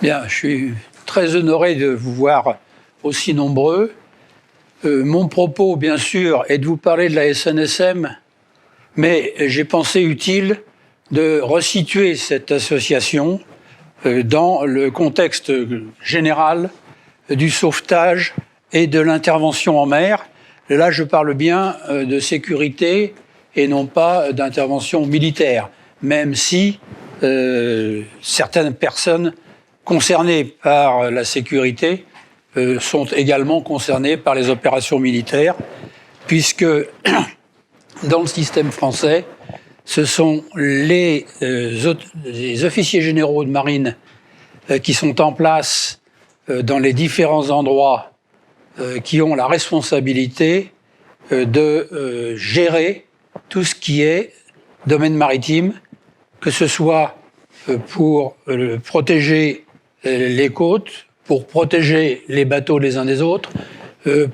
Bien, je suis très honoré de vous voir aussi nombreux. Mon propos, bien sûr, est de vous parler de la SNSM, mais j'ai pensé utile de resituer cette association dans le contexte général du sauvetage et de l'intervention en mer. Là, je parle bien de sécurité et non pas d'intervention militaire, même si certaines personnes concernées par la sécurité sont également concernées par les opérations militaires, puisque dans le système français, ce sont les officiers généraux de marine qui sont en place dans les différents endroits qui ont la responsabilité de gérer tout ce qui est domaine maritime, que ce soit pour protéger les côtes, pour protéger les bateaux les uns des autres,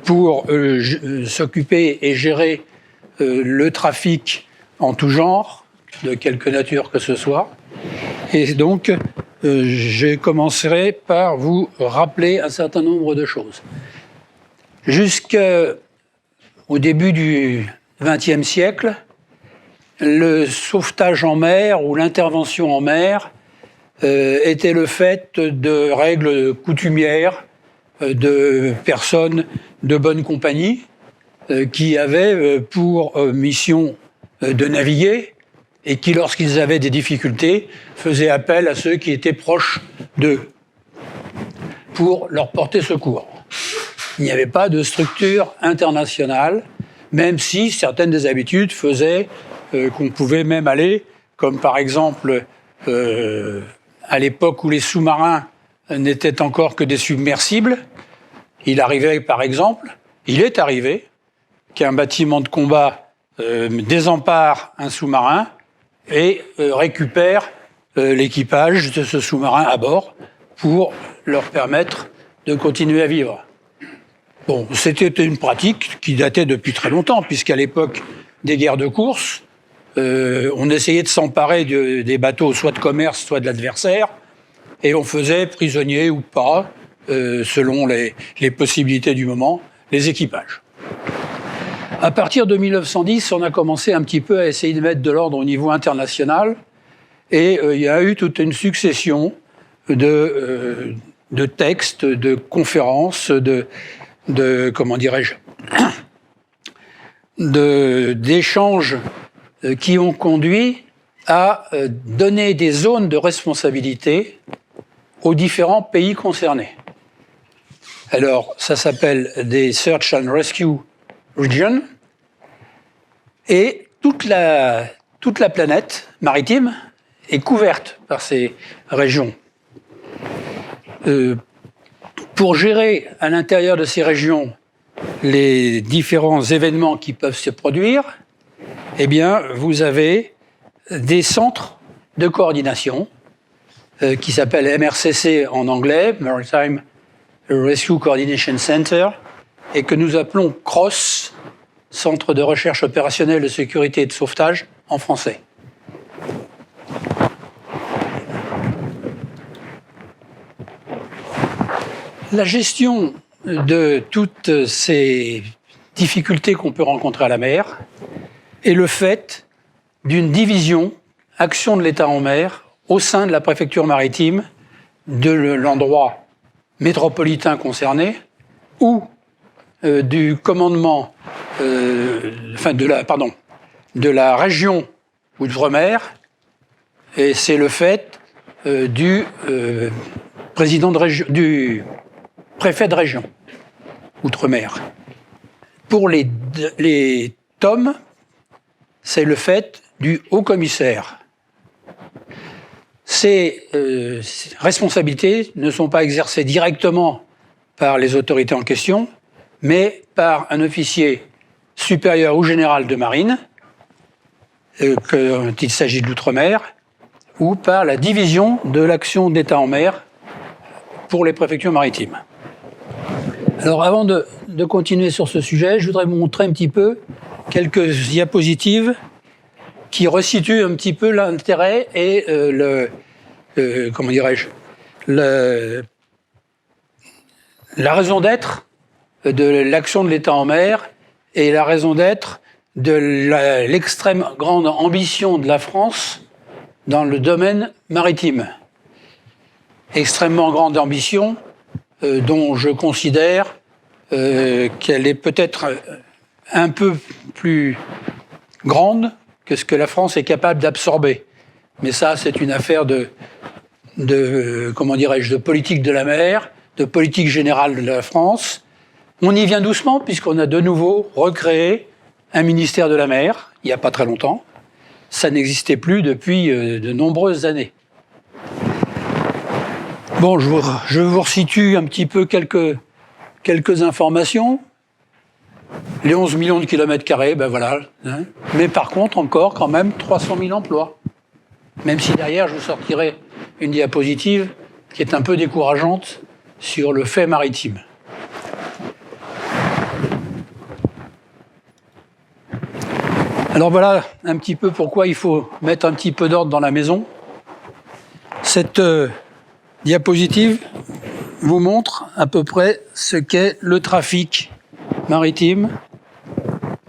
pour s'occuper et gérer le trafic en tout genre, de quelque nature que ce soit. Et donc, je commencerai par vous rappeler un certain nombre de choses. Jusqu'au début du XXe siècle, le sauvetage en mer ou l'intervention en mer était le fait de règles coutumières, de personnes de bonne compagnie qui avaient pour mission de naviguer et qui, lorsqu'ils avaient des difficultés, faisaient appel à ceux qui étaient proches d'eux pour leur porter secours. Il n'y avait pas de structure internationale, même si certaines des habitudes faisaient qu'on pouvait même aller, comme par exemple à l'époque où les sous-marins n'étaient encore que des submersibles, il est arrivé qu'un bâtiment de combat désempare un sous-marin et récupère l'équipage de ce sous-marin à bord pour leur permettre de continuer à vivre. Bon, c'était une pratique qui datait depuis très longtemps, puisqu'à l'époque des guerres de course, on essayait de s'emparer des bateaux, soit de commerce, soit de l'adversaire, et on faisait prisonniers ou pas, selon les possibilités du moment, les équipages. À partir de 1910, on a commencé un petit peu à essayer de mettre de l'ordre au niveau international, et il y a eu toute une succession de textes, de conférences, d'échanges qui ont conduit à donner des zones de responsabilité aux différents pays concernés. Alors, ça s'appelle des Search and Rescue Regions, et toute la planète maritime est couverte par ces régions. Pour gérer à l'intérieur de ces régions les différents événements qui peuvent se produire, eh bien, vous avez des centres de coordination qui s'appellent MRCC en anglais, Maritime Rescue Coordination Center, et que nous appelons CROSS, Centre de recherche opérationnelle de sécurité et de sauvetage en français. La gestion de toutes ces difficultés qu'on peut rencontrer à la mer est le fait d'une division, action de l'État en mer, au sein de la préfecture maritime de l'endroit métropolitain concerné ou du commandement, de la région Outre-mer, et c'est le fait du préfet de région Outre-mer. Pour les TOM, c'est le fait du haut-commissaire. Ces responsabilités ne sont pas exercées directement par les autorités en question, mais par un officier supérieur ou général de marine, quand il s'agit de l'outre-mer, ou par la division de l'action d'État en mer pour les préfectures maritimes. Alors, avant de continuer sur ce sujet, je voudrais vous montrer un petit peu quelques diapositives qui resituent un petit peu l'intérêt et la raison d'être de l'action de l'État en mer et la raison d'être de l'extrême grande ambition de la France dans le domaine maritime. Extrêmement grande ambition dont je considère qu'elle est peut-être un peu plus grande que ce que la France est capable d'absorber. Mais ça, c'est une affaire de comment dirais-je, de politique de la mer, de politique générale de la France. On y vient doucement puisqu'on a de nouveau recréé un ministère de la mer, il n'y a pas très longtemps. Ça n'existait plus depuis de nombreuses années. Bon, je vous resitue un petit peu quelques informations. Les 11 millions de kilomètres carrés, ben voilà. Hein. Mais par contre, encore quand même 300 000 emplois. Même si derrière, je vous sortirai une diapositive qui est un peu décourageante sur le fait maritime. Alors voilà un petit peu pourquoi il faut mettre un petit peu d'ordre dans la maison. Cette diapositive vous montre à peu près ce qu'est le trafic maritime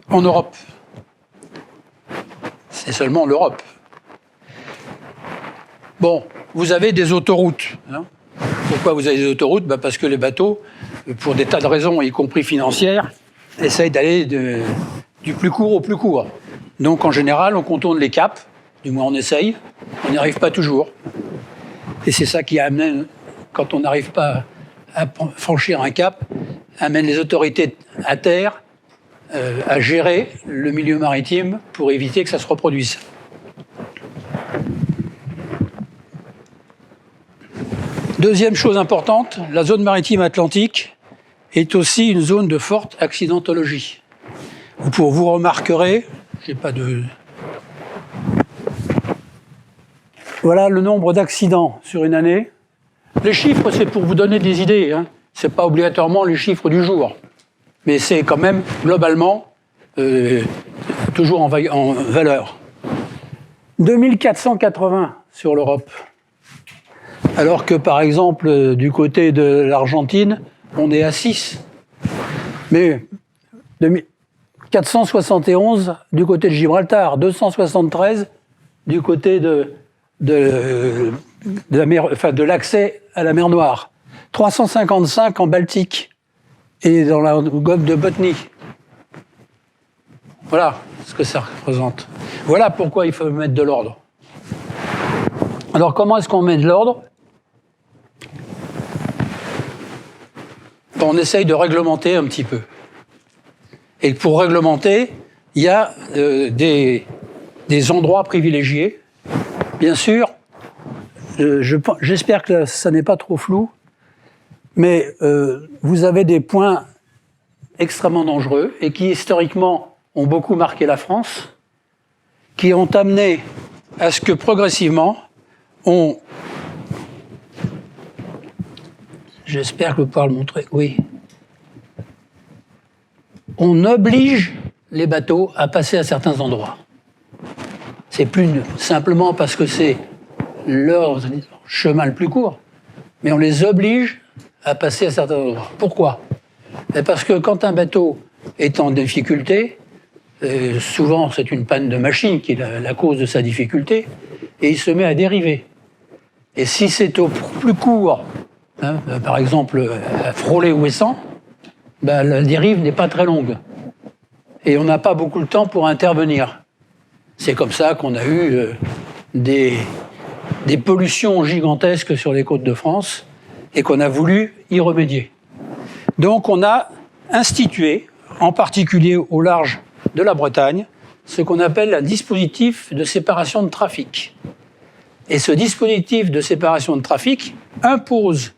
en Europe. C'est seulement l'Europe. Bon, vous avez des autoroutes. Hein. Pourquoi vous avez des autoroutes ? Parce que les bateaux, pour des tas de raisons, y compris financières, essayent d'aller du plus court au plus court. Donc en général, on contourne les caps, du moins on essaye, on n'y arrive pas toujours. Et c'est ça qui amène, quand on n'arrive pas à franchir un cap, amène les autorités à terre à gérer le milieu maritime pour éviter que ça se reproduise. Deuxième chose importante, la zone maritime atlantique est aussi une zone de forte accidentologie. Vous remarquerez, j'ai pas de... Voilà le nombre d'accidents sur une année. Les chiffres, c'est pour vous donner des idées. Hein. Ce n'est pas obligatoirement les chiffres du jour. Mais c'est quand même, globalement, toujours en valeur. 2480 sur l'Europe. Alors que, par exemple, du côté de l'Argentine, on est à 6. Mais 471 du côté de Gibraltar, 273 du côté de l'accès à la mer Noire, 355 en Baltique et dans la golfe de Botnie. Voilà ce que ça représente. Voilà pourquoi il faut mettre de l'ordre. Alors comment est-ce qu'on met de l'ordre ? On essaye de réglementer un petit peu. Et pour réglementer, il y a des endroits privilégiés. Bien sûr, j'espère que ça n'est pas trop flou, mais vous avez des points extrêmement dangereux et qui, historiquement, ont beaucoup marqué la France, qui ont amené à ce que, progressivement, j'espère que vous pouvez le montrer, oui. On oblige les bateaux à passer à certains endroits. C'est plus simplement parce que c'est leur chemin le plus court, mais on les oblige à passer à certains endroits. Pourquoi ? Parce que quand un bateau est en difficulté, souvent c'est une panne de machine qui est la cause de sa difficulté, et il se met à dériver. Et si c'est au plus court, hein, par exemple à Frollet ou Ouessant, la dérive n'est pas très longue. Et on n'a pas beaucoup de temps pour intervenir. C'est comme ça qu'on a eu des pollutions gigantesques sur les côtes de France et qu'on a voulu y remédier. Donc on a institué, en particulier au large de la Bretagne, ce qu'on appelle un dispositif de séparation de trafic. Et ce dispositif de séparation de trafic impose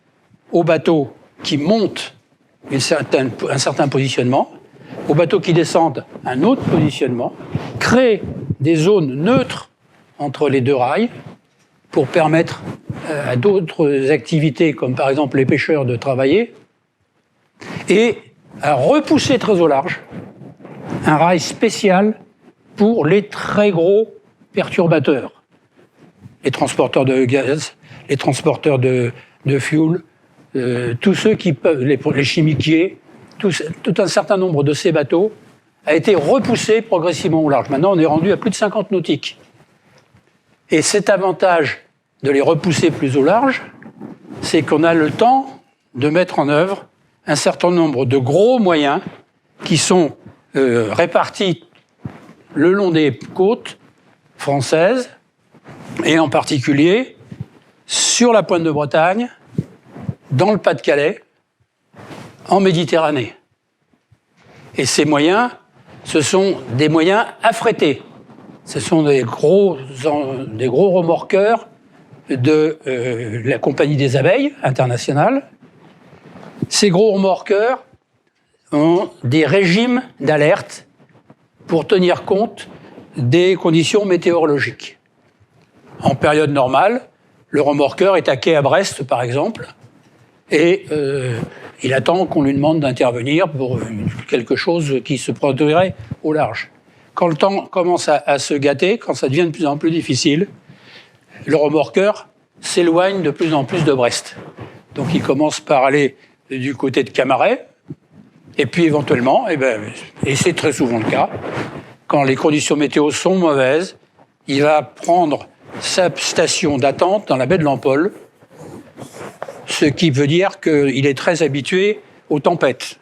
aux bateaux qui montent un certain positionnement, aux bateaux qui descendent un autre positionnement, crée des zones neutres entre les deux rails pour permettre à d'autres activités, comme par exemple les pêcheurs, de travailler, et à repousser très au large un rail spécial pour les très gros perturbateurs, les transporteurs de gaz, les transporteurs de de fioul, tous ceux qui peuvent, les chimiquiers, tout un certain nombre de ces bateaux a été repoussé progressivement au large. Maintenant, on est rendu à plus de 50 nautiques. Et cet avantage de les repousser plus au large, c'est qu'on a le temps de mettre en œuvre un certain nombre de gros moyens qui sont répartis le long des côtes françaises, et en particulier sur la pointe de Bretagne, dans le Pas-de-Calais, en Méditerranée. Et ces moyens, ce sont des moyens affrétés. Ce sont des gros remorqueurs de la Compagnie des Abeilles internationale. Ces gros remorqueurs ont des régimes d'alerte pour tenir compte des conditions météorologiques. En période normale, le remorqueur est à quai à Brest, par exemple, et il attend qu'on lui demande d'intervenir pour quelque chose qui se produirait au large. Quand le temps commence à se gâter, quand ça devient de plus en plus difficile, le remorqueur s'éloigne de plus en plus de Brest. Donc il commence par aller du côté de Camaret, et puis éventuellement, et c'est très souvent le cas, quand les conditions météo sont mauvaises, il va prendre sa station d'attente dans la baie de l'Empole, ce qui veut dire qu'il est très habitué aux tempêtes.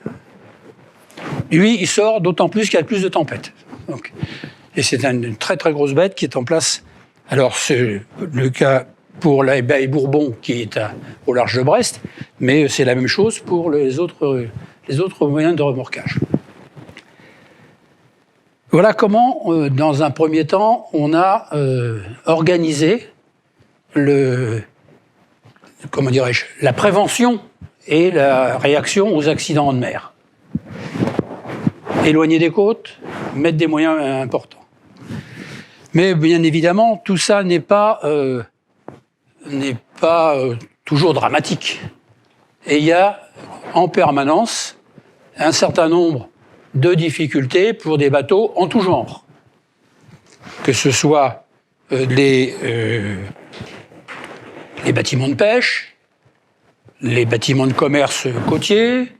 Lui, il sort d'autant plus qu'il y a plus de tempêtes. Donc, et c'est une très très grosse bête qui est en place. Alors c'est le cas pour la baie Bourbon qui est au large de Brest, mais c'est la même chose pour les autres moyens de remorquage. Voilà comment, dans un premier temps, on a organisé la prévention et la réaction aux accidents de mer. Éloigner des côtes, mettre des moyens importants. Mais bien évidemment, tout ça n'est pas toujours dramatique. Et il y a en permanence un certain nombre de difficultés pour des bateaux en tout genre. Que ce soit les bâtiments de pêche, les bâtiments de commerce côtier,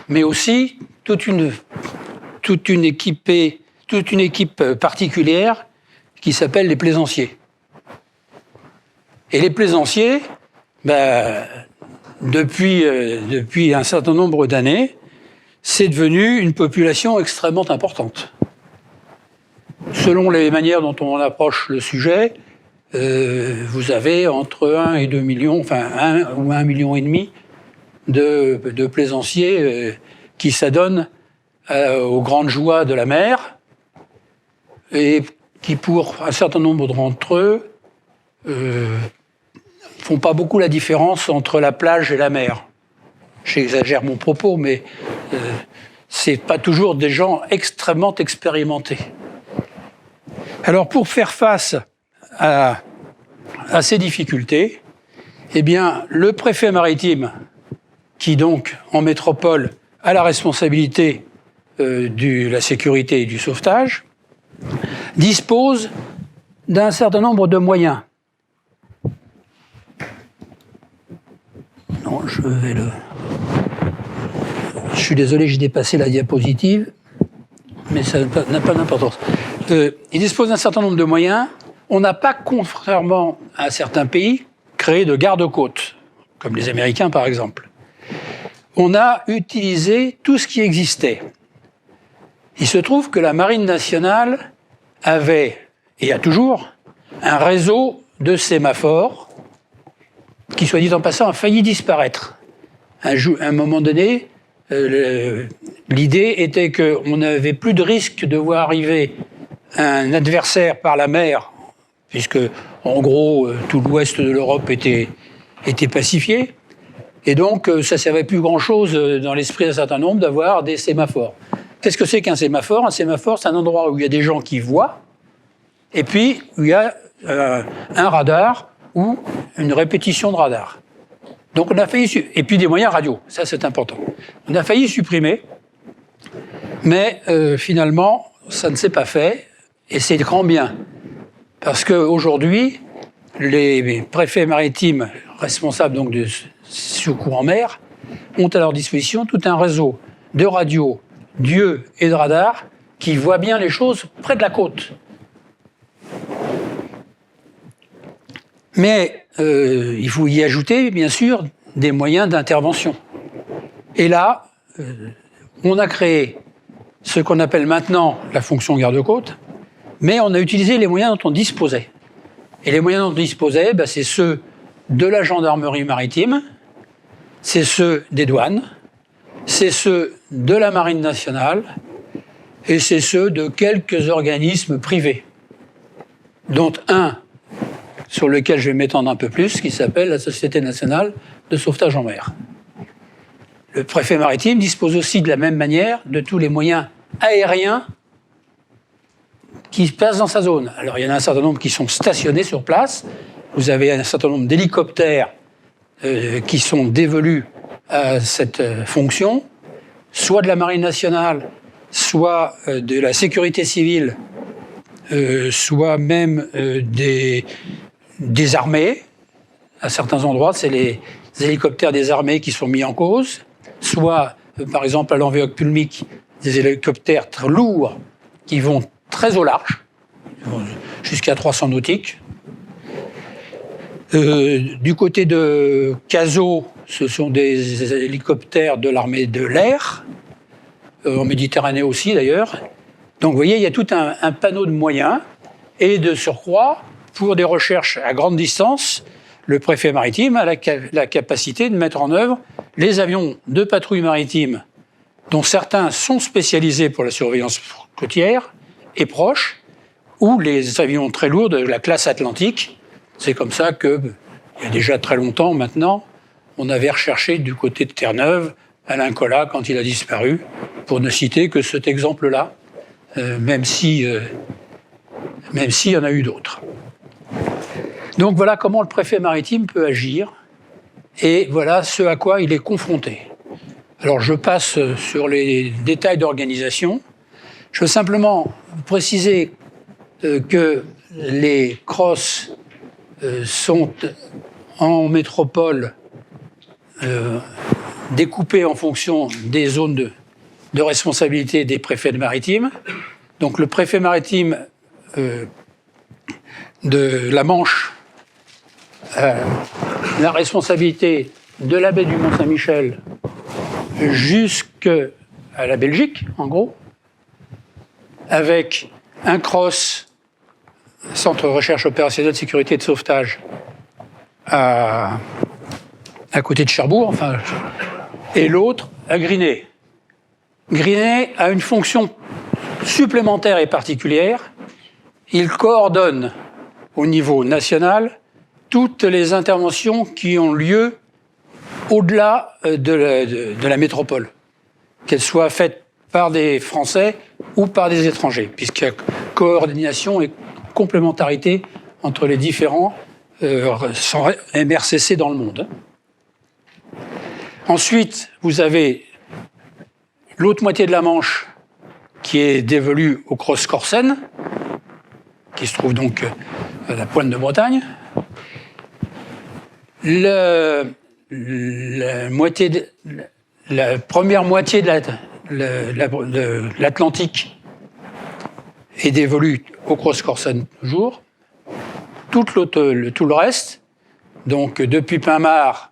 mais aussi toute une équipe particulière qui s'appelle les plaisanciers. Et les plaisanciers, depuis un certain nombre d'années, c'est devenu une population extrêmement importante. Selon les manières dont on approche le sujet, vous avez entre 1 et 2 millions, enfin 1 ou 1,5 million de plaisanciers qui s'adonnent aux grandes joies de la mer et qui, pour un certain nombre d'entre eux, font pas beaucoup la différence entre la plage et la mer. J'exagère mon propos, mais c'est pas toujours des gens extrêmement expérimentés. Alors, pour faire face à ces difficultés, eh bien, le préfet maritime, qui donc, en métropole, a la responsabilité de la sécurité et du sauvetage, dispose d'un certain nombre de moyens. Non, je suis désolé, j'ai dépassé la diapositive, mais ça n'a pas d'importance. Il dispose d'un certain nombre de moyens. On n'a pas, contrairement à certains pays, créé de garde-côtes, comme les Américains par exemple. On a utilisé tout ce qui existait. Il se trouve que la Marine nationale avait, et a toujours, un réseau de sémaphores qui, soit dit en passant, a failli disparaître. À un moment donné, l'idée était qu'on n'avait plus de risque de voir arriver un adversaire par la mer, puisque, en gros, tout l'ouest de l'Europe était pacifié. Et donc, ça ne servait plus grand-chose dans l'esprit d'un certain nombre d'avoir des sémaphores. Qu'est-ce que c'est qu'un sémaphore ? Un sémaphore, c'est un endroit où il y a des gens qui voient, et puis où il y a un radar ou une répétition de radar. Donc on a failli... Et puis des moyens radio, ça c'est important. On a failli supprimer, mais finalement, ça ne s'est pas fait, et c'est grand bien. Parce qu'aujourd'hui, les préfets maritimes responsables donc du secours en mer, ont à leur disposition tout un réseau de radios, d'yeux et de radars qui voient bien les choses près de la côte. Mais il faut y ajouter, bien sûr, des moyens d'intervention. Et là, on a créé ce qu'on appelle maintenant la fonction garde-côte, mais on a utilisé les moyens dont on disposait. Et les moyens dont on disposait, c'est ceux de la gendarmerie maritime, c'est ceux des douanes, c'est ceux de la marine nationale, et c'est ceux de quelques organismes privés, dont un sur lequel je vais m'étendre un peu plus, qui s'appelle la Société nationale de sauvetage en mer. Le préfet maritime dispose aussi de la même manière de tous les moyens aériens qui se passent dans sa zone. Alors il y en a un certain nombre qui sont stationnés sur place, vous avez un certain nombre d'hélicoptères qui sont dévolus à cette fonction, soit de la marine nationale, soit de la sécurité civile, soit même des armées. À certains endroits, c'est les hélicoptères des armées qui sont mis en cause, soit, par exemple, à l'Envéoc-Pulmic, des hélicoptères très lourds qui vont très au large, jusqu'à 300 nautiques. Du côté de Cazaux, ce sont des hélicoptères de l'armée de l'air, en Méditerranée aussi d'ailleurs. Donc vous voyez, il y a tout un panneau de moyens, et de surcroît, pour des recherches à grande distance, le préfet maritime a la capacité de mettre en œuvre les avions de patrouille maritime, dont certains sont spécialisés pour la surveillance côtière et proche, ou les avions très lourds de la classe Atlantique. C'est comme ça que, il y a déjà très longtemps maintenant, on avait recherché du côté de Terre-Neuve Alain Collat quand il a disparu, pour ne citer que cet exemple-là, même s'il y en a eu d'autres. Donc voilà comment le préfet maritime peut agir, et voilà ce à quoi il est confronté. Alors je passe sur les détails d'organisation. Je veux simplement préciser que les CROSS sont en métropole découpés en fonction des zones de responsabilité des préfets de maritime. Donc le préfet maritime de la Manche a la responsabilité de la baie du Mont-Saint-Michel jusqu'à la Belgique, en gros, avec un CROSS, Centre de recherche opérationnelle, sécurité et de sauvetage, à côté de Cherbourg, et l'autre à Griné. Griné a une fonction supplémentaire et particulière. Il coordonne au niveau national toutes les interventions qui ont lieu au-delà de la métropole, qu'elles soient faites par des Français ou par des étrangers, puisqu'il y a coordination et complémentarité entre les différents MRCC dans le monde. Ensuite, vous avez l'autre moitié de la Manche qui est dévolue au CROSS Corsen, qui se trouve donc à la pointe de Bretagne. La première moitié de l'Atlantique est dévolue au CROSS Corsen toujours. Tout le reste, donc depuis Pinmar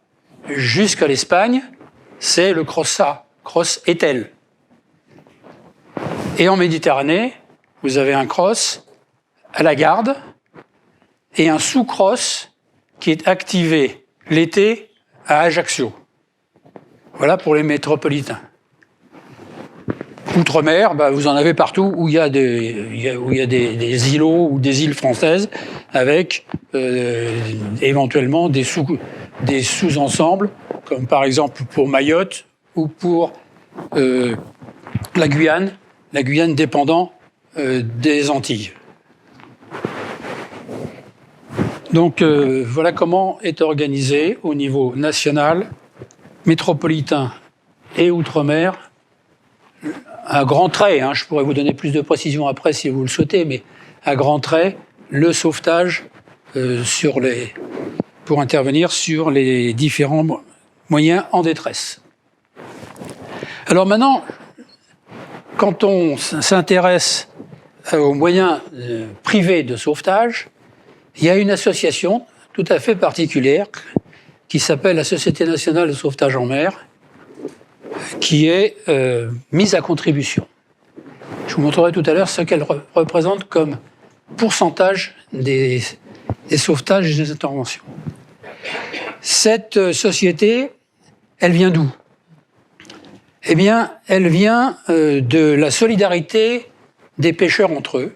jusqu'à l'Espagne, c'est le CROSSA, CROSS Etel. Et en Méditerranée, vous avez un CROSS à la Garde et un sous-CROSS qui est activé l'été à Ajaccio. Voilà pour les métropolitains. Outre-mer, vous en avez partout où il y a des îlots ou des îles françaises avec éventuellement des sous-ensembles, comme par exemple pour Mayotte ou pour la Guyane dépendant des Antilles. Donc voilà comment est organisé au niveau national, métropolitain et outre-mer, à grands traits, je pourrais vous donner plus de précisions après si vous le souhaitez, mais à grands traits, le sauvetage sur pour intervenir sur les différents moyens en détresse. Alors maintenant, quand on s'intéresse aux moyens privés de sauvetage, il y a une association tout à fait particulière qui s'appelle la Société nationale de sauvetage en mer, qui est mise à contribution. Je vous montrerai tout à l'heure ce qu'elle représente comme pourcentage des sauvetages et des interventions. Cette société, elle vient d'où? Eh bien, elle vient de la solidarité des pêcheurs entre eux.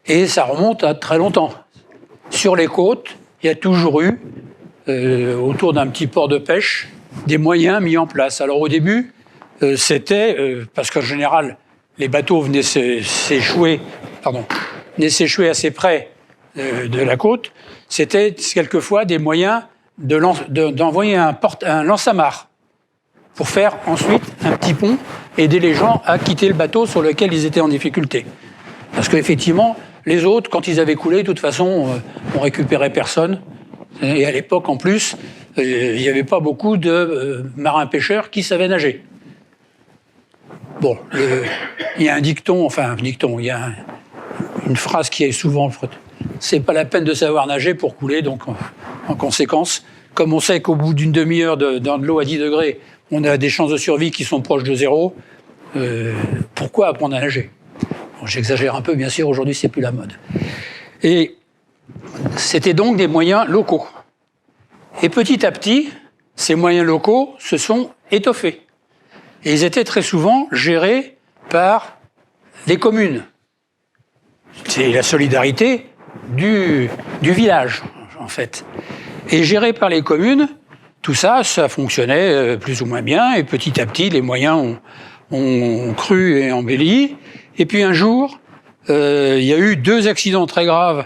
Et ça remonte à très longtemps. Sur les côtes, il y a toujours eu, autour d'un petit port de pêche, des moyens mis en place. Alors au début, c'était, parce qu'en général, les bateaux venaient s'échouer assez près de la côte, c'était quelquefois des moyens d'envoyer un lance-amarre pour faire ensuite un petit pont et aider les gens à quitter le bateau sur lequel ils étaient en difficulté. Parce qu'effectivement, les autres, quand ils avaient coulé, de toute façon, on récupérait personne. Et à l'époque, en plus, il n'y avait pas beaucoup de marins-pêcheurs qui savaient nager. Bon, il y a un dicton, il y a une phrase qui est souvent... C'est pas la peine de savoir nager pour couler, donc en conséquence, comme on sait qu'au bout d'une demi-heure dans de l'eau à 10 degrés, on a des chances de survie qui sont proches de zéro, pourquoi apprendre à nager? Bon, j'exagère un peu, bien sûr, aujourd'hui c'est plus la mode. Et c'était donc des moyens locaux. Et petit à petit, ces moyens locaux se sont étoffés. Et ils étaient très souvent gérés par les communes. C'est la solidarité du village, en fait. Et gérés par les communes, tout ça, ça fonctionnait plus ou moins bien. Et petit à petit, les moyens ont cru et embelli. Et puis un jour, il y a eu 2 accidents très graves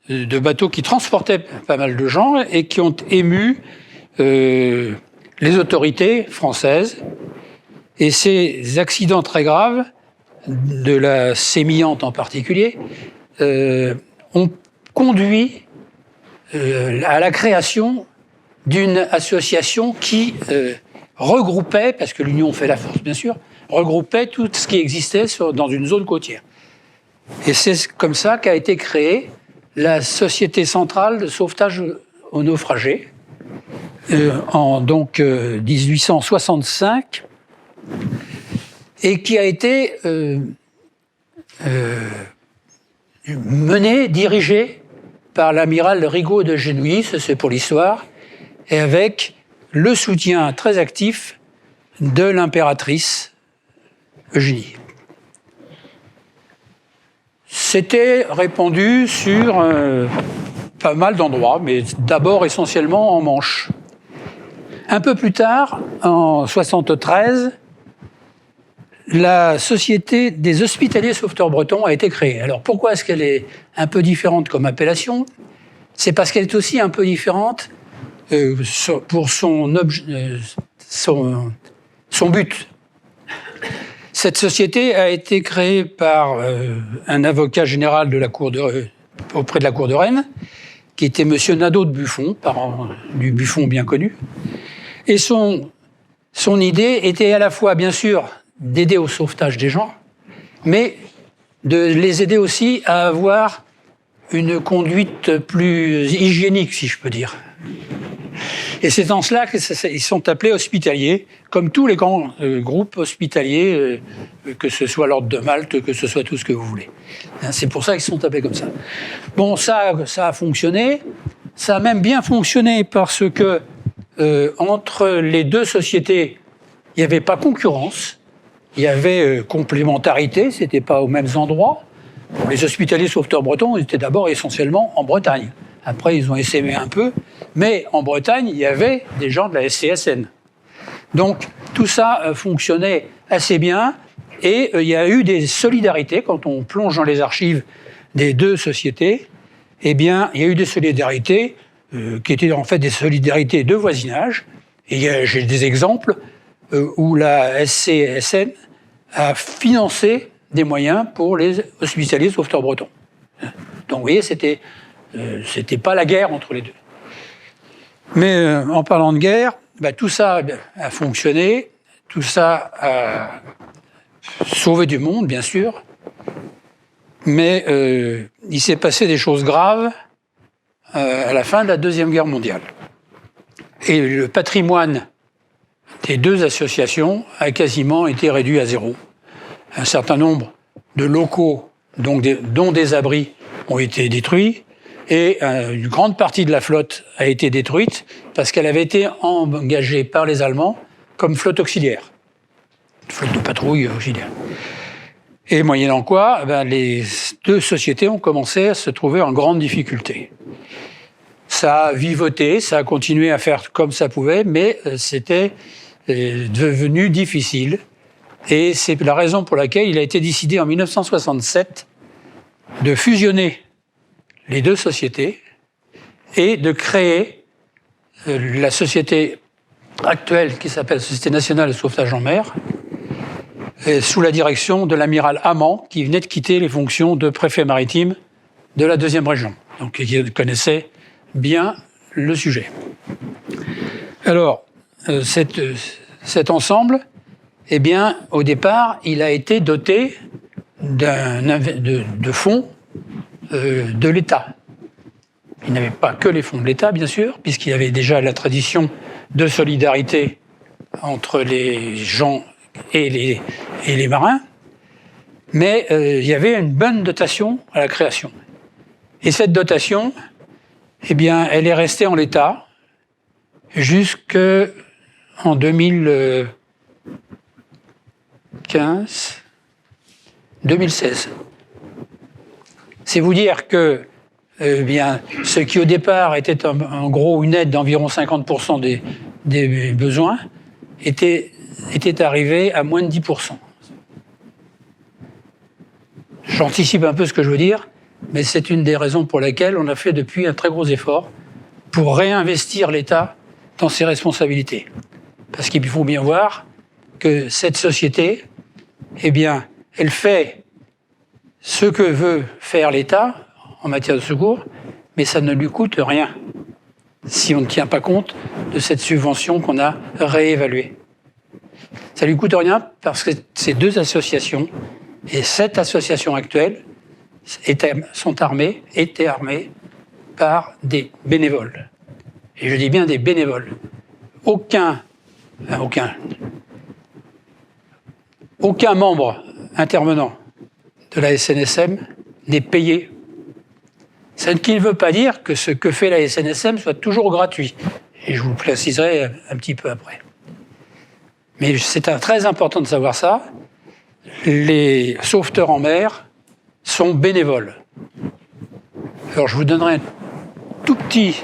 de bateaux qui transportaient pas mal de gens et qui ont ému les autorités françaises. Et ces accidents très graves, de la sémillante en particulier, ont conduit à la création d'une association qui regroupait, parce que l'union fait la force bien sûr, regroupait tout ce qui existait dans une zone côtière. Et c'est comme ça qu'a été créée la Société centrale de sauvetage aux naufragés, en 1865, et qui a été menée, dirigée par l'amiral Rigaud de Genouilly, c'est pour l'histoire, et avec le soutien très actif de l'impératrice Eugénie. C'était répandu sur pas mal d'endroits, mais d'abord essentiellement en Manche. Un peu plus tard, en 1973, la Société des Hospitaliers Sauveteurs Bretons a été créée. Alors pourquoi est-ce qu'elle est un peu différente comme appellation? C'est parce qu'elle est aussi un peu différente pour son but. Cette société a été créée par un avocat général de la auprès de la Cour de Rennes, qui était M. Nadeau de Buffon, parent du Buffon bien connu. Et son idée était à la fois, bien sûr, d'aider au sauvetage des gens, mais de les aider aussi à avoir une conduite plus hygiénique, si je peux dire. Et c'est en cela qu'ils sont appelés hospitaliers, comme tous les grands groupes hospitaliers, que ce soit l'Ordre de Malte, que ce soit tout ce que vous voulez. C'est pour ça qu'ils sont appelés comme ça. Bon, ça a fonctionné. Ça a même bien fonctionné parce que entre les deux sociétés, il n'y avait pas concurrence, il y avait complémentarité, c'était pas aux mêmes endroits. Les hospitaliers sauveteurs bretons étaient d'abord essentiellement en Bretagne. Après, ils ont essaimé un peu, mais en Bretagne, il y avait des gens de la SCSN. Donc, tout ça fonctionnait assez bien, et il y a eu des solidarités. Quand on plonge dans les archives des deux sociétés, eh bien, il y a eu des solidarités qui étaient en fait des solidarités de voisinage. Et j'ai des exemples où la SCSN a financé des moyens pour les hospitaliers sauveteurs bretons. Donc, vous voyez, c'était pas la guerre entre les deux. Mais en parlant de guerre, tout ça a fonctionné, tout ça a sauvé du monde, bien sûr, mais il s'est passé des choses graves à la fin de la Deuxième Guerre mondiale. Et le patrimoine des deux associations a quasiment été réduit à zéro. Un certain nombre de locaux, dont des abris, ont été détruits, et une grande partie de la flotte a été détruite parce qu'elle avait été engagée par les Allemands comme flotte auxiliaire, flotte de patrouille auxiliaire. Et moyennant quoi, les deux sociétés ont commencé à se trouver en grande difficulté. Ça a vivoté, ça a continué à faire comme ça pouvait, mais c'était devenu difficile. Et c'est la raison pour laquelle il a été décidé en 1967 de fusionner les deux sociétés et de créer la société actuelle qui s'appelle Société nationale de sauvetage en mer, sous la direction de l'amiral Hamand, qui venait de quitter les fonctions de préfet maritime de la deuxième région, donc qui connaissait bien le sujet. Alors, cet ensemble, eh bien, au départ, il a été doté de fonds de l'État. Il n'avait pas que les fonds de l'État, bien sûr, puisqu'il y avait déjà la tradition de solidarité entre les gens et les marins, mais il y avait une bonne dotation à la création. Et cette dotation, eh bien, elle est restée en l'état jusqu'en 2016. C'est vous dire que ce qui au départ était en gros une aide d'environ 50% des besoins était arrivé à moins de 10%. J'anticipe un peu ce que je veux dire, mais c'est une des raisons pour lesquelles on a fait depuis un très gros effort pour réinvestir l'État dans ses responsabilités. Parce qu'il faut bien voir que cette société, eh bien, elle fait ce que veut faire l'État en matière de secours, mais ça ne lui coûte rien si on ne tient pas compte de cette subvention qu'on a réévaluée. Ça ne lui coûte rien parce que ces deux associations et cette association actuelle étaient armées par des bénévoles. Et je dis bien des bénévoles. Aucun membre intervenant de la SNSM n'est payé. Ce qui ne veut pas dire que ce que fait la SNSM soit toujours gratuit. Et je vous le préciserai un petit peu après. Mais c'est très important de savoir ça. Les sauveteurs en mer sont bénévoles. Alors je vous donnerai un tout petit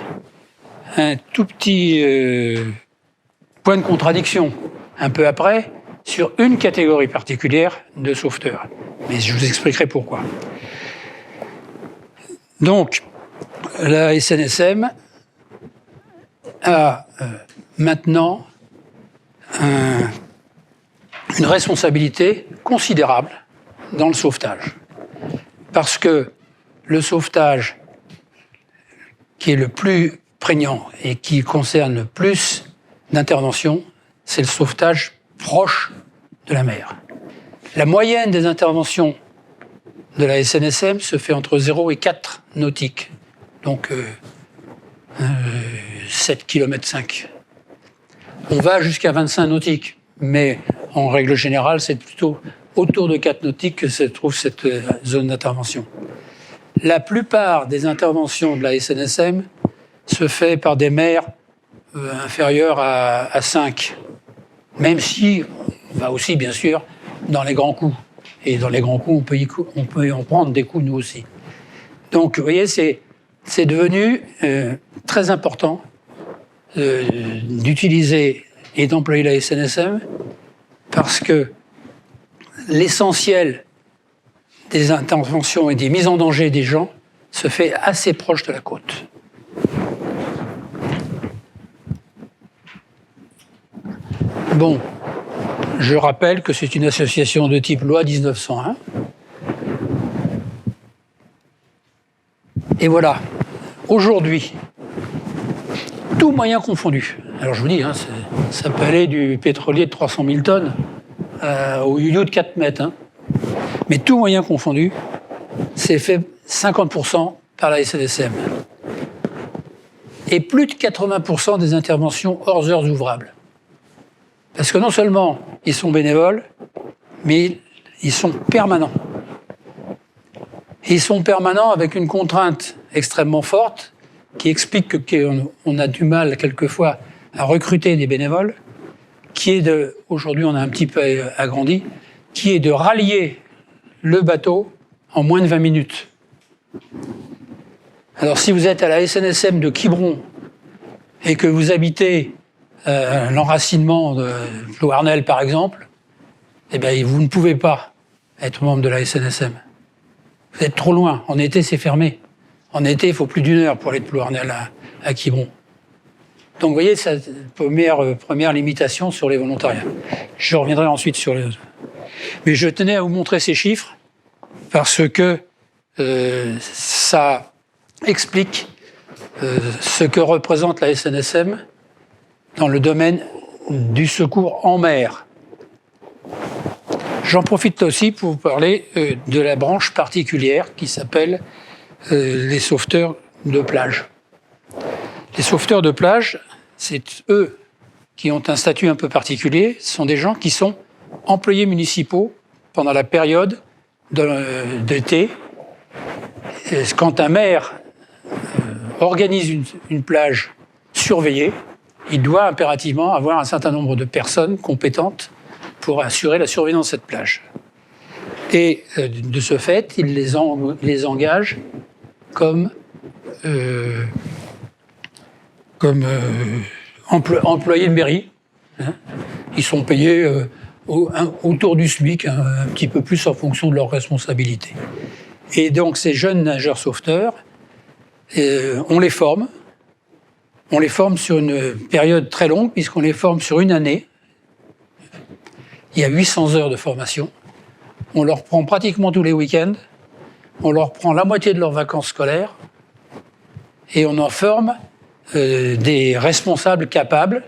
point de contradiction un peu après sur une catégorie particulière de sauveteurs. Mais je vous expliquerai pourquoi. Donc, la SNSM a maintenant une responsabilité considérable dans le sauvetage. Parce que le sauvetage qui est le plus prégnant et qui concerne le plus d'interventions, c'est le sauvetage proche de la mer. La moyenne des interventions de la SNSM se fait entre 0 et 4 nautiques, donc 7,5 km. On va jusqu'à 25 nautiques, mais en règle générale, c'est plutôt autour de 4 nautiques que se trouve cette zone d'intervention. La plupart des interventions de la SNSM se fait par des mers inférieures à 5, même si on va aussi, bien sûr, dans les grands coups. Et dans les grands coups, on peut en prendre des coups, nous aussi. Donc, vous voyez, c'est devenu très important d'utiliser et d'employer la SNSM parce que l'essentiel des interventions et des mises en danger des gens se fait assez proche de la côte. Bon, je rappelle que c'est une association de type loi 1901. Et voilà, aujourd'hui, Tout moyen confondu. Alors je vous dis, ça peut aller du pétrolier de 300 000 tonnes au yoyo de 4 mètres. Mais tout moyen confondu, c'est fait 50% par la SNSM. Et plus de 80% des interventions hors heures ouvrables. Parce que non seulement ils sont bénévoles, mais ils sont permanents. Et ils sont permanents avec une contrainte extrêmement forte qui explique qu'on a du mal quelquefois à recruter des bénévoles, qui est aujourd'hui on a un petit peu agrandi, qui est de rallier le bateau en moins de 20 minutes. Alors si vous êtes à la SNSM de Quiberon et que vous habitez l'enracinement de Ploarnel par exemple, eh bien vous ne pouvez pas être membre de la SNSM. Vous êtes trop loin. En été, c'est fermé. En été, il faut plus d'1 heure pour aller de Ploarnel à Quiberon. Donc vous voyez, c'est la première limitation sur les volontariats. Je reviendrai ensuite sur les autres. Mais je tenais à vous montrer ces chiffres parce que ça explique ce que représente la SNSM dans le domaine du secours en mer. J'en profite aussi pour vous parler de la branche particulière qui s'appelle les sauveteurs de plage. Les sauveteurs de plage, c'est eux qui ont un statut un peu particulier. Ce sont des gens qui sont employés municipaux pendant la période d'été. Quand un maire organise une plage surveillée, il doit impérativement avoir un certain nombre de personnes compétentes pour assurer la surveillance de cette plage. Et de ce fait, il les engage comme employés de mairie. Ils sont payés autour du SMIC, un petit peu plus en fonction de leurs responsabilités. Et donc ces jeunes nageurs sauveteurs, on les forme. On les forme sur une période très longue, puisqu'on les forme sur 1 année. Il y a 800 heures de formation. On leur prend pratiquement tous les week-ends. On leur prend la moitié de leurs vacances scolaires. Et on en forme des responsables capables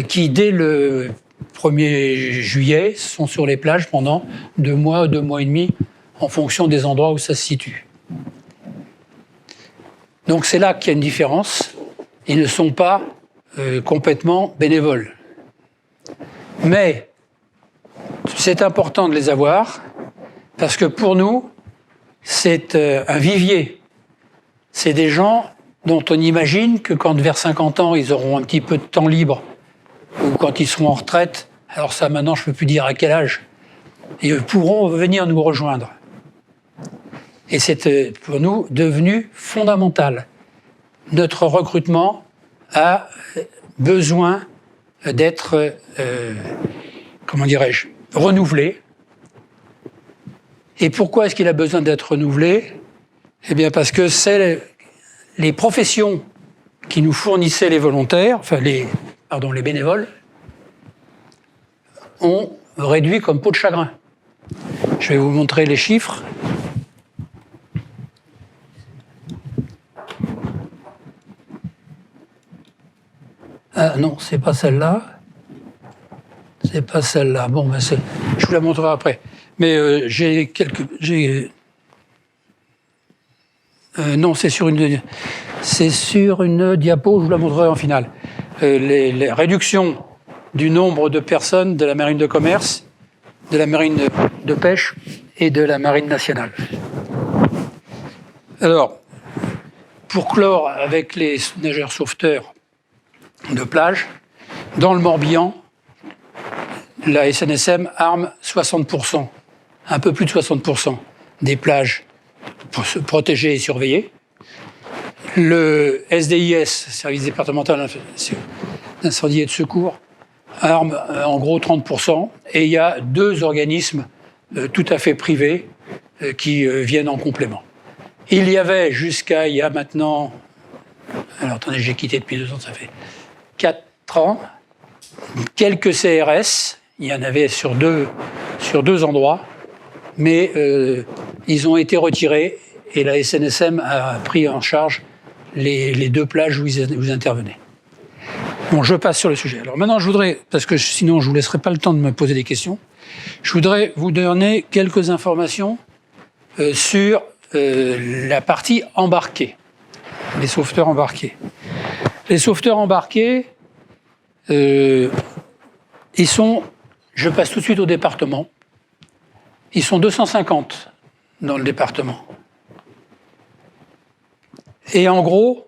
qui, dès le 1er juillet, sont sur les plages pendant 2 mois, 2 mois et demi, en fonction des endroits où ça se situe. Donc c'est là qu'il y a une différence. Ils ne sont pas complètement bénévoles. Mais c'est important de les avoir parce que pour nous, c'est un vivier. C'est des gens dont on imagine que quand vers 50 ans, ils auront un petit peu de temps libre ou quand ils seront en retraite, alors ça maintenant je ne peux plus dire à quel âge, ils pourront venir nous rejoindre. Et c'est pour nous devenu fondamental. Notre recrutement a besoin d'être, renouvelé. Et pourquoi est-ce qu'il a besoin d'être renouvelé ? Eh bien parce que c'est les professions qui nous fournissaient les volontaires, les bénévoles, ont réduit comme peau de chagrin. Je vais vous montrer les chiffres. Ah non, c'est pas celle-là. C'est pas celle-là. Bon, ben je vous la montrerai après. Mais non, c'est sur une diapo, je vous la montrerai en finale. Les réductions du nombre de personnes de la marine de commerce, de la marine de pêche et de la marine nationale. Alors, pour clore avec les nageurs sauveteurs de plage, dans le Morbihan, la SNSM arme 60%, un peu plus de 60% des plages protégées et surveillées. Le SDIS, Service départemental d'incendie et de secours, arme en gros 30%, et il y a 2 organismes tout à fait privés qui viennent en complément. Il y avait jusqu'à, il y a maintenant, alors attendez, j'ai quitté depuis 2 ans, ça fait 4 ans, quelques CRS, il y en avait sur deux endroits, mais ils ont été retirés et la SNSM a pris en charge les deux plages où vous intervenez. Bon, je passe sur le sujet. Alors maintenant, je voudrais, parce que sinon je ne vous laisserai pas le temps de me poser des questions, je voudrais vous donner quelques informations sur la partie embarquée, les sauveteurs embarqués. Les sauveteurs embarqués, ils sont, je passe tout de suite au département, ils sont 250 dans le département. Et en gros,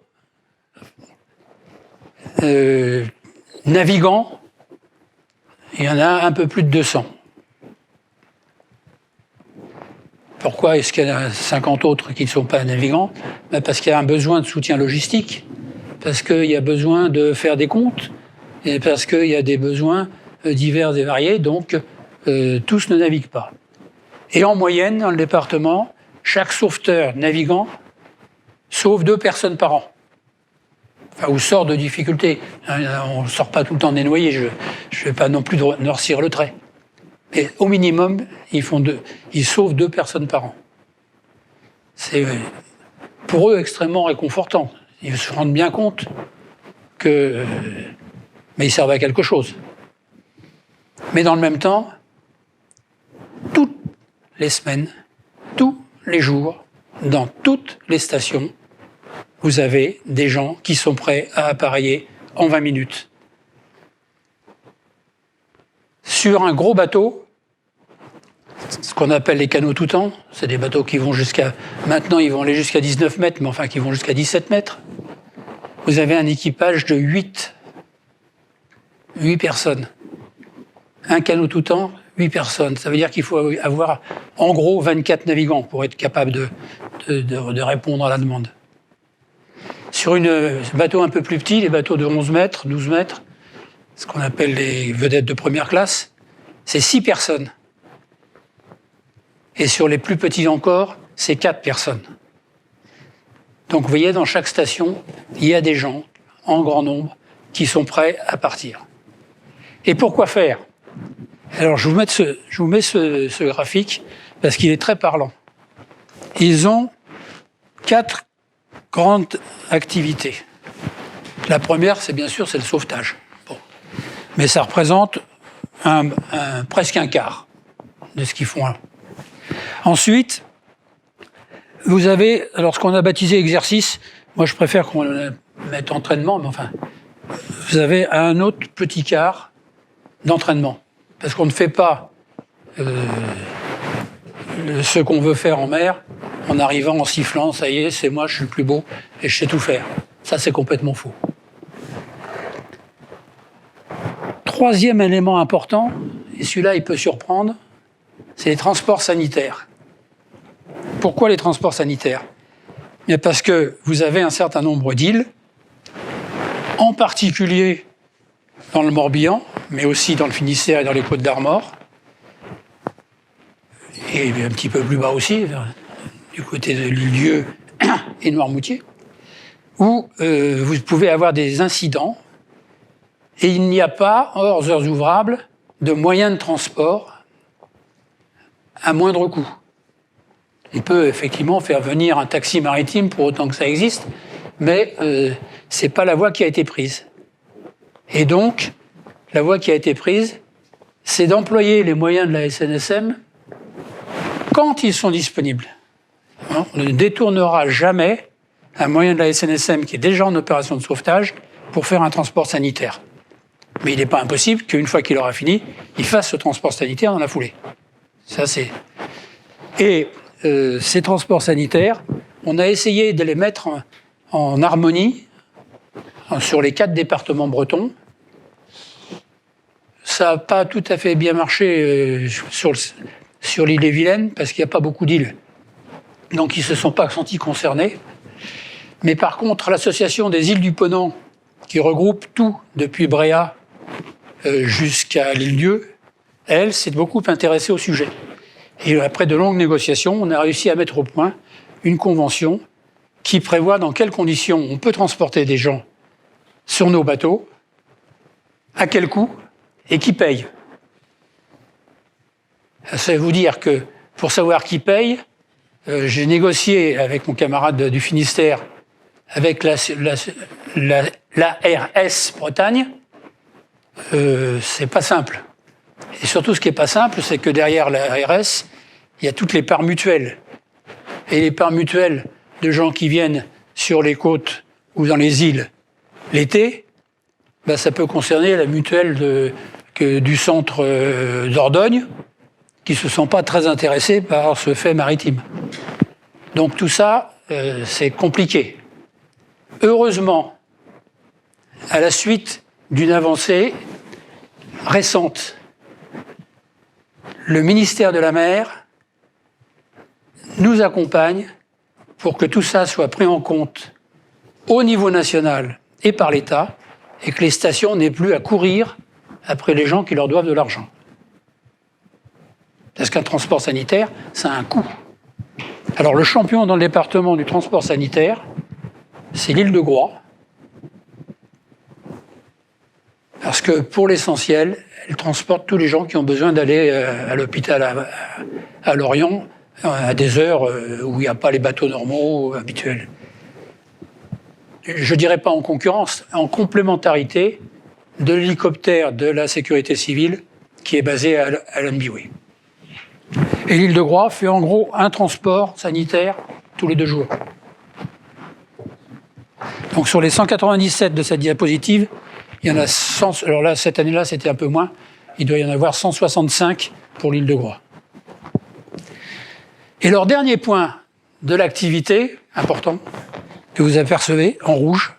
navigants, il y en a un peu plus de 200. Pourquoi est-ce qu'il y en a 50 autres qui ne sont pas navigants? Parce qu'il y a un besoin de soutien logistique, parce qu'il y a besoin de faire des comptes, et parce qu'il y a des besoins divers et variés, donc tous ne naviguent pas. Et en moyenne, dans le département, chaque sauveteur navigant sauve 2 personnes par an. Enfin, ou sort de difficultés. On ne sort pas tout le temps des noyés, je ne vais pas non plus noircir le trait. Mais au minimum, ils sauvent 2 personnes par an. C'est pour eux extrêmement réconfortant. Ils se rendent bien compte que... mais ils servent à quelque chose. Mais dans le même temps, toutes les semaines, tous les jours, dans toutes les stations, vous avez des gens qui sont prêts à appareiller en 20 minutes. Sur un gros bateau, ce qu'on appelle les canots tout temps, c'est des bateaux qui vont jusqu'à... Maintenant, ils vont aller jusqu'à 19 mètres, mais enfin qui vont jusqu'à 17 mètres. Vous avez un équipage de 8 personnes. Un canot tout temps, 8 personnes. Ça veut dire qu'il faut avoir en gros 24 navigants pour être capable de répondre à la demande. Sur un bateau un peu plus petit, les bateaux de 11 mètres, 12 mètres, ce qu'on appelle les vedettes de première classe, c'est 6 personnes. Et sur les plus petits encore, c'est 4 personnes. Donc vous voyez, dans chaque station, il y a des gens, en grand nombre, qui sont prêts à partir. Et pourquoi faire? Alors je vous mets ce graphique parce qu'il est très parlant. Ils ont 4 grandes activités. La première, c'est bien sûr, c'est le sauvetage. Bon. Mais ça représente presque un quart de ce qu'ils font là. Ensuite, vous avez, alors ce qu'on a baptisé exercice, moi je préfère qu'on le mette entraînement, mais enfin, vous avez un autre petit quart d'entraînement. Parce qu'on ne fait pas ce qu'on veut faire en mer en arrivant en sifflant, ça y est, c'est moi, je suis le plus beau et je sais tout faire. Ça, c'est complètement faux. Troisième élément important, et celui-là, il peut surprendre, c'est les transports sanitaires. Pourquoi les transports sanitaires? Bien parce que vous avez un certain nombre d'îles, en particulier dans le Morbihan, mais aussi dans le Finistère et dans les Côtes d'Armor, et un petit peu plus bas aussi, du côté de Lisieux et Noirmoutier, où vous pouvez avoir des incidents et il n'y a pas, hors heures ouvrables, de moyens de transport à moindre coût. On peut effectivement faire venir un taxi maritime pour autant que ça existe, mais ce n'est pas la voie qui a été prise. Et donc, la voie qui a été prise, c'est d'employer les moyens de la SNSM quand ils sont disponibles. On ne détournera jamais un moyen de la SNSM qui est déjà en opération de sauvetage pour faire un transport sanitaire. Mais il n'est pas impossible qu'une fois qu'il aura fini, il fasse ce transport sanitaire dans la foulée. Ça, c'est... Et ces transports sanitaires, on a essayé de les mettre en harmonie sur les 4 départements bretons. Ça n'a pas tout à fait bien marché sur l'île-et-Vilaine, parce qu'il n'y a pas beaucoup d'îles. Donc ils ne se sont pas sentis concernés. Mais par contre, l'association des îles du Ponant, qui regroupe tout depuis Bréa jusqu'à l'île-Dieu, elle s'est beaucoup intéressée au sujet. Et après de longues négociations, on a réussi à mettre au point une convention qui prévoit dans quelles conditions on peut transporter des gens sur nos bateaux, à quel coût et qui paye. Ça veut vous dire que pour savoir qui paye, j'ai négocié avec mon camarade du Finistère avec l'ARS Bretagne, c'est pas simple. Et surtout, ce qui n'est pas simple, c'est que derrière l'ARS, il y a toutes les parts mutuelles. Et les parts mutuelles de gens qui viennent sur les côtes ou dans les îles l'été, ben ça peut concerner la mutuelle du centre Dordogne, qui ne se sont pas très intéressés par ce fait maritime. Donc tout ça, c'est compliqué. Heureusement, à la suite d'une avancée récente, le ministère de la Mer nous accompagne pour que tout ça soit pris en compte au niveau national et par l'État, et que les stations n'aient plus à courir après les gens qui leur doivent de l'argent. Parce qu'un transport sanitaire, ça a un coût. Alors le champion dans le département du transport sanitaire, c'est l'île de Groix. Parce que pour l'essentiel, elle transporte tous les gens qui ont besoin d'aller à l'hôpital à Lorient à des heures où il n'y a pas les bateaux normaux habituels. Je ne dirais pas en concurrence, en complémentarité de l'hélicoptère de la sécurité civile qui est basé à Lanbiwe. Et l'île de Groix fait en gros un transport sanitaire tous les 2 jours. Donc sur les 197 de cette diapositive, il y en a 100, alors là, cette année-là, c'était un peu moins, il doit y en avoir 165 pour l'île de Groix. Et leur dernier point de l'activité, important, que vous apercevez en rouge,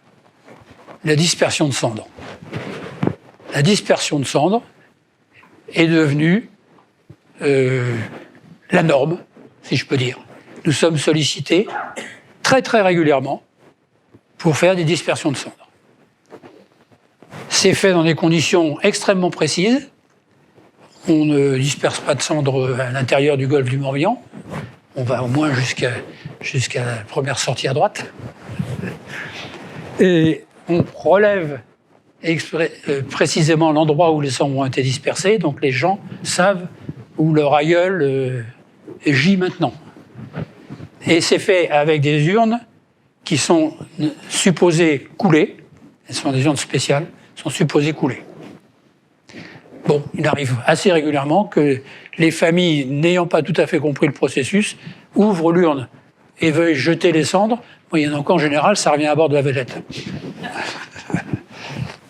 la dispersion de cendres. La dispersion de cendres est devenue la norme, si je peux dire. Nous sommes sollicités très très régulièrement pour faire des dispersions de cendres. C'est fait dans des conditions extrêmement précises. On ne disperse pas de cendres à l'intérieur du golfe du Morbihan. On va au moins jusqu'à la première sortie à droite. Et on relève précisément l'endroit où les cendres ont été dispersées, donc les gens savent où leur aïeul gît maintenant. Et c'est fait avec des urnes qui sont supposées couler. Elles sont des urnes spéciales, sont supposées couler. Bon, il arrive assez régulièrement que les familles, n'ayant pas tout à fait compris le processus, ouvrent l'urne et veuillent jeter les cendres. Moyennant qu'en général, ça revient à bord de la vedette.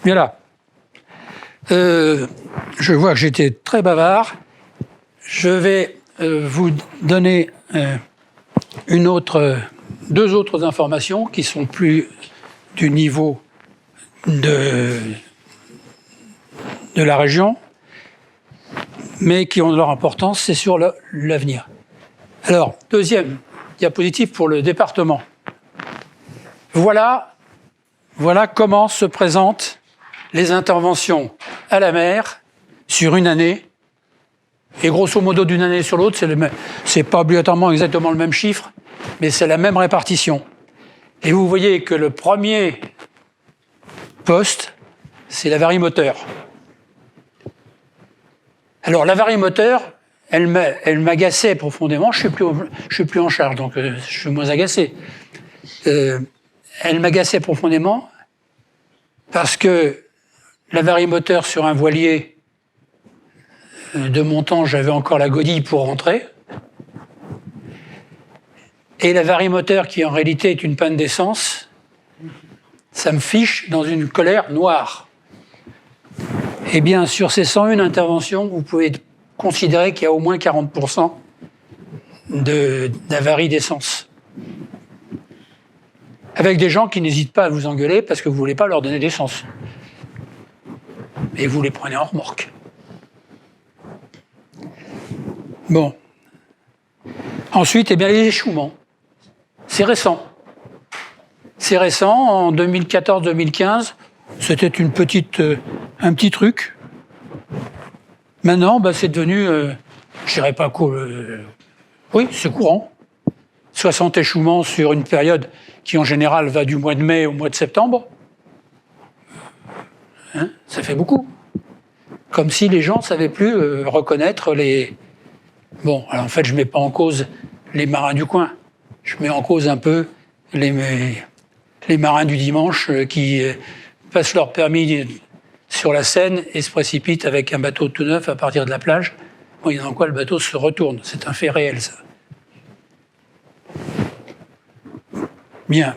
Voilà. Je vois que j'étais très bavard. Je vais vous donner deux autres informations qui sont plus du niveau de la région, mais qui ont leur importance, c'est sur l'avenir. Alors, deuxième diapositive pour le département. Voilà comment se présentent les interventions à la mer sur une année. Et grosso modo, d'une année sur l'autre, c'est pas obligatoirement exactement le même chiffre, mais c'est la même répartition. Et vous voyez que le premier poste, c'est l'avarie moteur. Alors, l'avarie moteur, elle m'agaçait profondément. Je suis plus en charge, donc je suis moins agacé. Elle m'agaçait profondément parce que l'avarie moteur sur un voilier de mon temps, j'avais encore la godille pour rentrer. Et l'avarie moteur, qui en réalité est une panne d'essence, ça me fiche dans une colère noire. Eh bien, sur ces 101 interventions, vous pouvez considérer qu'il y a au moins 40% d'avaries d'essence. Avec des gens qui n'hésitent pas à vous engueuler parce que vous ne voulez pas leur donner d'essence. Et vous les prenez en remorque. Bon. Ensuite, eh bien, les échouements. C'est récent. C'est récent, en 2014-2015, c'était un petit truc. Maintenant, c'est devenu, je dirais pas cool. Oui, c'est courant. 60 échouements sur une période qui, en général, va du mois de mai au mois de septembre. Hein, ça fait beaucoup. Comme si les gens ne savaient plus reconnaître les... Bon, alors en fait, je ne mets pas en cause les marins du coin. Je mets en cause un peu les marins du dimanche qui passent leur permis sur la Seine et se précipitent avec un bateau tout neuf à partir de la plage, moyennant quoi le bateau se retourne. C'est un fait réel, ça. Bien.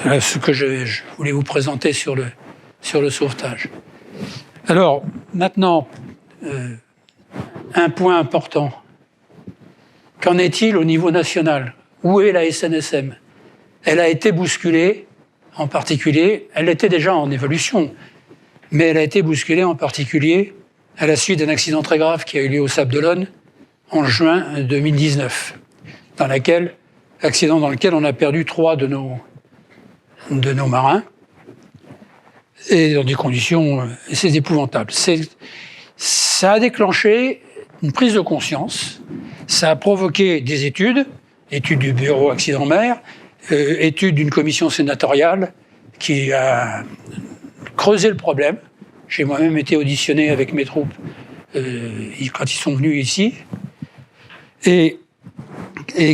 Voilà ce que je voulais vous présenter sur le sauvetage. Alors, maintenant, un point important. Qu'en est-il au niveau national? Où est la SNSM? Elle a été bousculée, en particulier, elle était déjà en évolution, mais elle a été bousculée en particulier à la suite d'un accident très grave qui a eu lieu au Sables d'Olonne en juin 2019, accident dans lequel on a perdu 3 de nos marins, et dans des conditions assez épouvantables. Ça a déclenché une prise de conscience, ça a provoqué des études du bureau accident mer, études d'une commission sénatoriale qui a creusé le problème. J'ai moi-même été auditionné avec mes troupes quand ils sont venus ici, et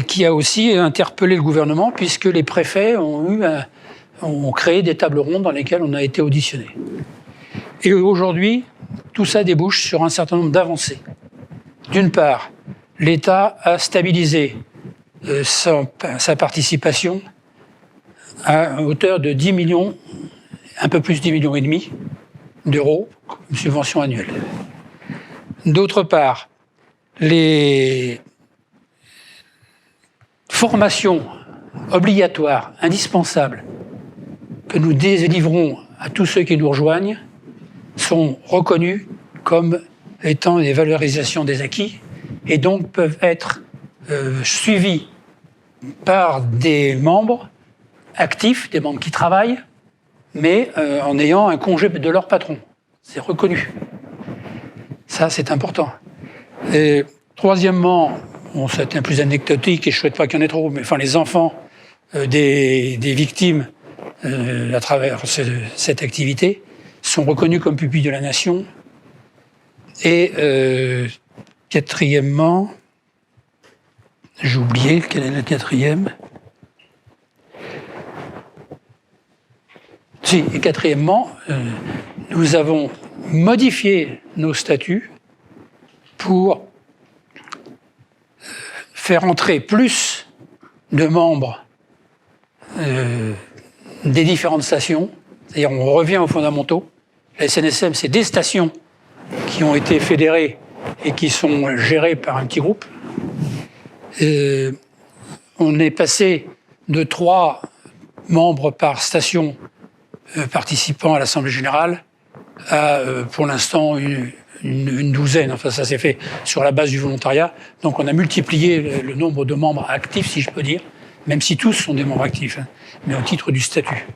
qui a aussi interpellé le gouvernement, puisque les préfets ont créé des tables rondes dans lesquelles on a été auditionné. Et aujourd'hui, tout ça débouche sur un certain nombre d'avancées. D'une part, l'État a stabilisé sa participation à hauteur de 10 millions, un peu plus de 10 millions et demi d'euros, comme subvention annuelle. D'autre part, les formations obligatoires, indispensables, que nous délivrons à tous ceux qui nous rejoignent sont reconnues comme étant des valorisations des acquis et donc peuvent être suivies par des membres actifs, des membres qui travaillent, mais en ayant un congé de leur patron. C'est reconnu. Ça, c'est important. Et troisièmement, c'est un peu plus anecdotique et je ne souhaite pas qu'il y en ait trop, mais enfin, les enfants des victimes à travers cette activité sont reconnus comme pupilles de la nation. Et quatrièmement, j'ai oublié quel est le quatrième. Et quatrièmement, nous avons modifié nos statuts pour faire entrer plus de membres des différentes stations. C'est-à-dire on revient aux fondamentaux. La SNSM, c'est des stations qui ont été fédérées et qui sont gérées par un petit groupe. On est passé de 3 membres par station participant à l'Assemblée générale à, pour l'instant, une douzaine. Enfin, ça s'est fait sur la base du volontariat. Donc on a multiplié le nombre de membres actifs, si je peux dire, même si tous sont des membres actifs, mais au titre du statut.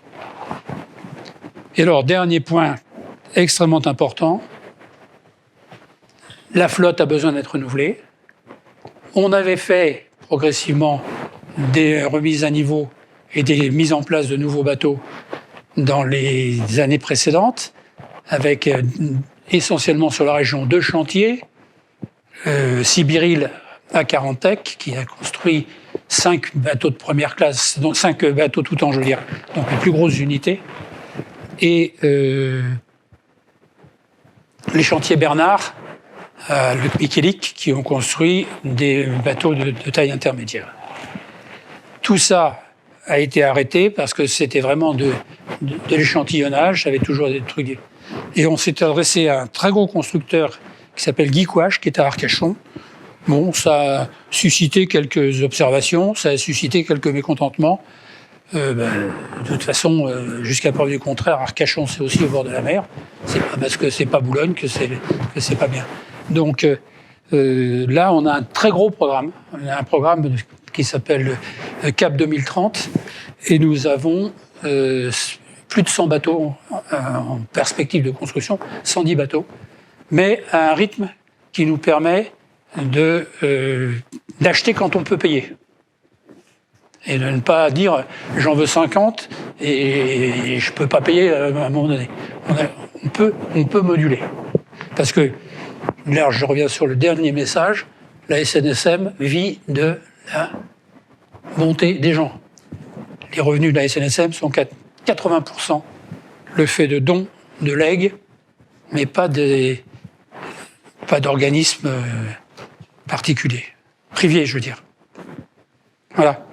Et alors, dernier point extrêmement important, la flotte a besoin d'être renouvelée. On avait fait progressivement des remises à niveau et des mises en place de nouveaux bateaux dans les années précédentes, avec essentiellement sur la région 2 chantiers. Sibiril à Carantec, qui a construit 5 bateaux de première classe, donc 5 bateaux tout temps, je veux dire, donc les plus grosses unités. Et les chantiers Bernard, le Michelic, qui ont construit des bateaux de taille intermédiaire. Tout ça a été arrêté parce que c'était vraiment de l'échantillonnage, ça avait toujours des trucs. Et on s'est adressé à un très gros constructeur qui s'appelle Guy Couache, qui est à Arcachon. Bon, ça a suscité quelques observations, ça a suscité quelques mécontentements. De toute façon, jusqu'à preuve du contraire, Arcachon, c'est aussi au bord de la mer. C'est pas parce que c'est pas Boulogne que c'est pas bien. Donc là, on a un très gros programme. On a un programme qui s'appelle Cap 2030, et nous avons plus de 100 bateaux en perspective de construction, 110 bateaux, mais à un rythme qui nous permet d'acheter quand on peut payer. Et de ne pas dire j'en veux 50 et je ne peux pas payer à un moment donné. On peut moduler. Parce que, là je reviens sur le dernier message, la SNSM vit de la montée des gens. Les revenus de la SNSM sont 80% le fait de dons, de legs, mais pas d'organismes particuliers, privés, je veux dire. Voilà.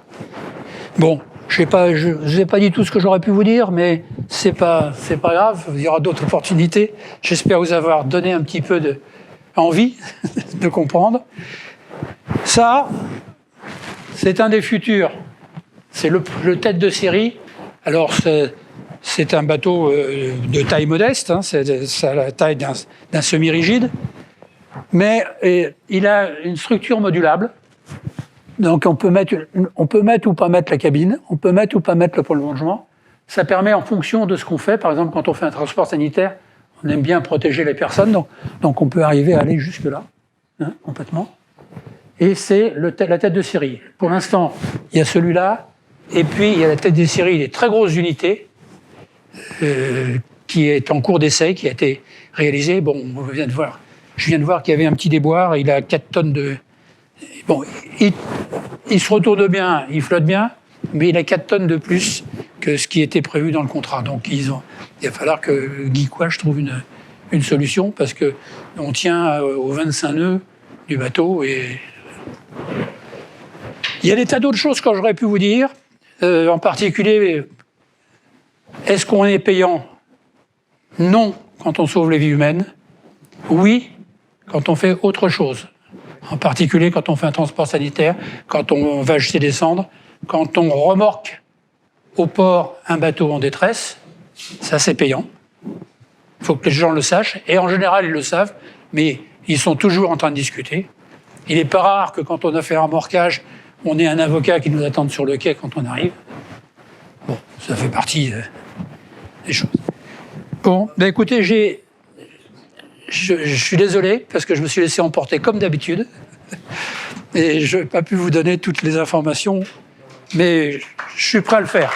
Bon, je ne vous ai pas dit tout ce que j'aurais pu vous dire, mais c'est pas grave, il y aura d'autres opportunités. J'espère vous avoir donné un petit peu envie de comprendre. Ça, c'est un des futurs. C'est le tête de série. Alors, c'est un bateau de taille modeste, hein, c'est la taille d'un semi-rigide, mais il a une structure modulable. Donc on peut mettre ou pas mettre la cabine, on peut mettre ou pas mettre le prolongement. Ça permet en fonction de ce qu'on fait, par exemple quand on fait un transport sanitaire, on aime bien protéger les personnes, donc on peut arriver à aller jusque-là, hein, complètement. Et c'est la tête de série. Pour l'instant, il y a celui-là, et puis il y a la tête de série des très grosses unités, qui est en cours d'essai, qui a été réalisée. Bon, je viens de voir qu'il y avait un petit déboire, il a 4 tonnes de... Bon, il se retourne bien, il flotte bien, mais il a 4 tonnes de plus que ce qui était prévu dans le contrat. Donc il va falloir que Guy Couache trouve une solution, parce qu'on tient aux 25 nœuds du bateau. Et il y a des tas d'autres choses que j'aurais pu vous dire, en particulier, est-ce qu'on est payant? Non, quand on sauve les vies humaines. Oui, quand on fait autre chose. En particulier quand on fait un transport sanitaire, quand on va jeter des cendres, quand on remorque au port un bateau en détresse, ça c'est payant. Il faut que les gens le sachent, et en général ils le savent, mais ils sont toujours en train de discuter. Il n'est pas rare que quand on a fait un remorquage, on ait un avocat qui nous attende sur le quai quand on arrive. Bon, ça fait partie des choses. Bon, ben écoutez, je suis désolé, parce que je me suis laissé emporter comme d'habitude, et je n'ai pas pu vous donner toutes les informations, mais je suis prêt à le faire.